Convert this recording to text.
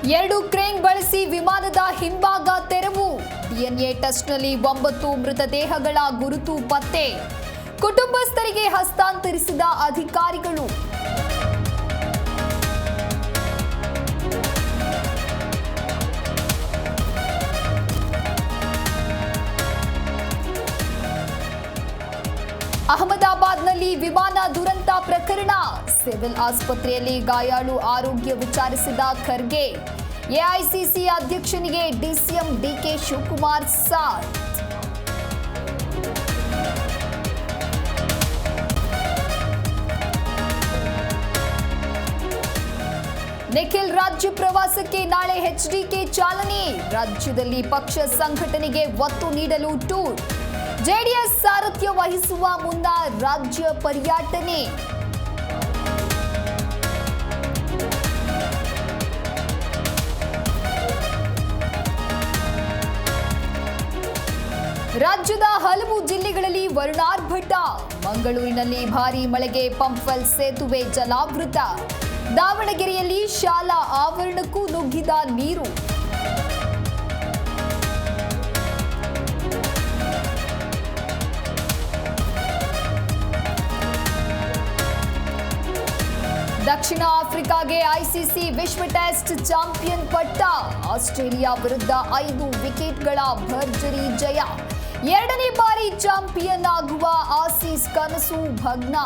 2 crane ಬಳಸಿ ವಿಮಾನದ ಹಿಂಭಾಗ ತೆರವು. ಡಿಎನ್ಎ ಟೆಸ್ಟ್ನಲ್ಲಿ 9 ಮೃತದೇಹಗಳ ಗುರುತು ಪತ್ತೆ. ಕುಟುಂಬಸ್ಥರಿಗೆ ಹಸ್ತಾಂತರಿಸಿದ ಅಧಿಕಾರಿಗಳು. ಅಹಮದಾಬಾದ್ನಲ್ಲಿ ವಿಮಾನ ದುರಂತ ಪ್ರಕರಣ. ಸಿವಿಲ್ ಆಸ್ಪತ್ರೆಯಲ್ಲಿ ಗಾಯಾಳು ಆರೋಗ್ಯ ವಿಚಾರಿಸಿದ ಖರ್ಗೆ. ಎಐಸಿಸಿ ಅಧ್ಯಕ್ಷನಿಗೆ ಡಿಸಿಎಂ ಡಿಕೆ ಶಿವಕುಮಾರ್ ಸಾಥ್. ನಿಖಿಲ್ ರಾಜ್ಯ ಪ್ರವಾಸಕ್ಕೆ ನಾಳೆ ಎಚ್ಡಿಕೆ ಚಾಲನೆ. ರಾಜ್ಯದಲ್ಲಿ ಪಕ್ಷ ಸಂಘಟನೆಗೆ ಒತ್ತು ನೀಡಲು ಟೂರ್. ಜೆಡಿಎಸ್ ಸಾರಥ್ಯ ವಹಿಸುವ ಮುನ್ನ ರಾಜ್ಯ ಪರ್ಯಟನೆ. ರಾಜ್ಯದ ಹಲವು ಜಿಲ್ಲೆಗಳಲ್ಲಿ ವರುಣಾರ್ಭಟ. ಮಂಗಳೂರಿನಲ್ಲಿ ಭಾರೀ ಮಳೆಗೆ ಪಂಪ್ವೆಲ್ ಸೇತುವೆ ಜಲಾವೃತ. ದಾವಣಗೆರೆಯಲ್ಲಿ ಶಾಲಾ ಆವರಣಕ್ಕೂ ನುಗ್ಗಿದ ನೀರು. ದಕ್ಷಿಣ ಆಫ್ರಿಕಾಗೆ ಐಸಿಸಿ ವಿಶ್ವ ಟೆಸ್ಟ್ ಚಾಂಪಿಯನ್ ಪಟ್ಟ. ಆಸ್ಟ್ರೇಲಿಯಾ ವಿರುದ್ಧ 5 ವಿಕೆಟ್ಗಳ ಭರ್ಜರಿ ಜಯ. 2ನೇ ಬಾರಿ ಚಾಂಪಿಯನ್ ಆಗುವ ಆಸೀಸ್ ಕನಸು ಭಗ್ನ.